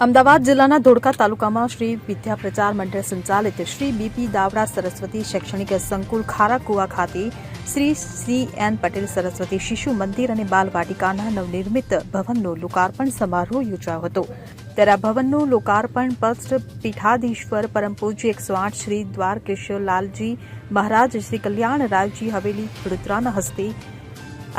અમદાવાદ જિલ્લાના ધોળકા તાલુકામાં શ્રી વિદ્યા પ્રચાર મંડળ સંચાલિત શ્રી બીપી દાવડા સરસ્વતી શૈક્ષણિક સંકુલ ખારાકુવા ખાતે શ્રી CN પટેલ સરસ્વતી શિશુ મંદિર અને બાલવાટિકાના નવનિર્મિત ભવનનો લોકાર્પણ સમારોહ યોજાયો હતો। ત્યારે આ ભવનનું લોકાર્પણ પક્ષ પીઠાધીશ્વર પરમ પૂજ્ય 108 શ્રી દ્વારકેશ્વર લાલજી મહારાજ શ્રી કલ્યાણ રાયજી હવેલી વડોદરાના હસ્તે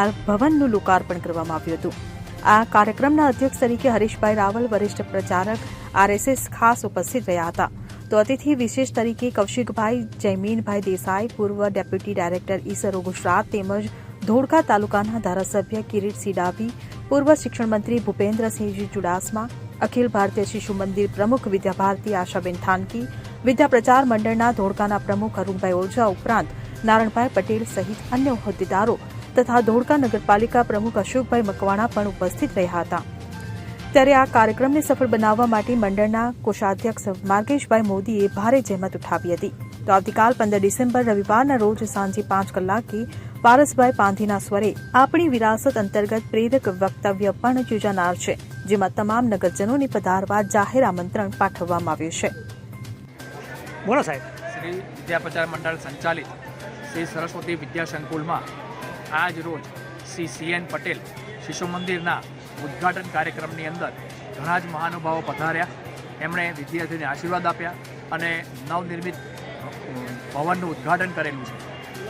આ ભવનનું લોકાર્પણ કરવામાં આવ્યું હતું। આ કાર્યક્રમના અધ્યક્ષ તરીકે હરીશભાઈ રાવલ વરિષ્ઠ પ્રચારક RSS ખાસ ઉપસ્થિત રહ્યા હતા। તો અતિથિ વિશેષ તરીકે કૌશિકભાઈ જયમીનભાઈ દેસાઈ પૂર્વ ડેપ્યુટી ડાયરેક્ટર ઈસરો ગુજરાત તેમજ ધોળકા તાલુકાના ધારાસભ્ય કિરીટસિંહ ડાભી પૂર્વ શિક્ષણ મંત્રી ભૂપેન્દ્રસિંહજી ચુડાસમા અખિલ ભારતીય શિશુ મંદિર પ્રમુખ વિદ્યાભારતી આશાબેન થાનકી વિદ્યા પ્રચાર મંડળના ધોળકાના પ્રમુખ અરુણભાઈ ઓઝા ઉપરાંત નારણભાઈ પટેલ સહિત અન્ય હોદ્દેદારો તથા ધોળકા નગરપાલિકા પ્રમુખ અશોકભાઈ મકવાણા પણ ઉપસ્થિત રહ્યા હતા। ત્યારે આ કાર્યક્રમને સફળ બનાવવા માટે મંડળના કોષાધ્યક્ષ માર્ગેશભાઈ મોદીએ ભારે જહેમત ઉઠાવી હતી। તો આવતીકાલ 15 ડિસેમ્બર રવિવારના રોજ સાંજે 5 કલાકે પારસભાઈ પાંધીના સ્વરે આપણી વિરાસત અંતર્ગત પ્રેરક વક્તવ્ય પણ યોજાનાર છે, જેમાં તમામ નગરજનોને પધારવા જાહેર આમંત્રણ પાઠવવામાં આવ્યું છે। બોલો સાહેબ। શ્રી વિદ્યા પ્રચાર મંડળ સંચાલિત શ્રી સરસ્વતી વિદ્યા સંકુલમાં આજ રોજ શ્રી CN પટેલ શિશુ મંદિરના ઉદ્ઘાટન કાર્યક્રમની અંદર ઘણા જ મહાનુભાવો પધાર્યા। એમણે વિદ્યાર્થીઓને આશીર્વાદ આપ્યા અને નવનિર્મિત ભવનનું ઉદ્ઘાટન કરેલું છે।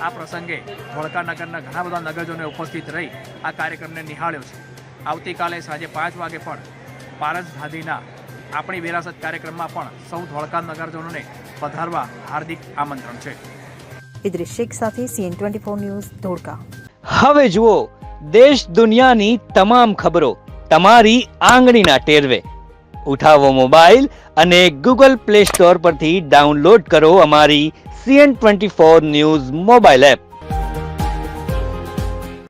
આ પ્રસંગે ધોળકા નગરના ઘણા બધા નગરજનોએ ઉપસ્થિત રહી આ કાર્યક્રમને નિહાળ્યો છે। આવતીકાલે સાંજે 5 વાગે પણ પારસ ગાંધીના આપણી વિરાસત કાર્યક્રમમાં પણ સૌ ધોળકા નગરજનોને પધારવા હાર્દિક આમંત્રણ છે। ઇદ્રિસ શેખ સાથે CN24 ન્યૂઝ ધોળકા। હવે જુઓ દેશ દુનિયાની તમામ ખબરો તમારી આંગળીના ટેરવે। ઉઠાવો મોબાઈલ અને Google Play Store પરથી ડાઉનલોડ કરો અમારી CN24 ન્યૂઝ મોબાઈલ એપ।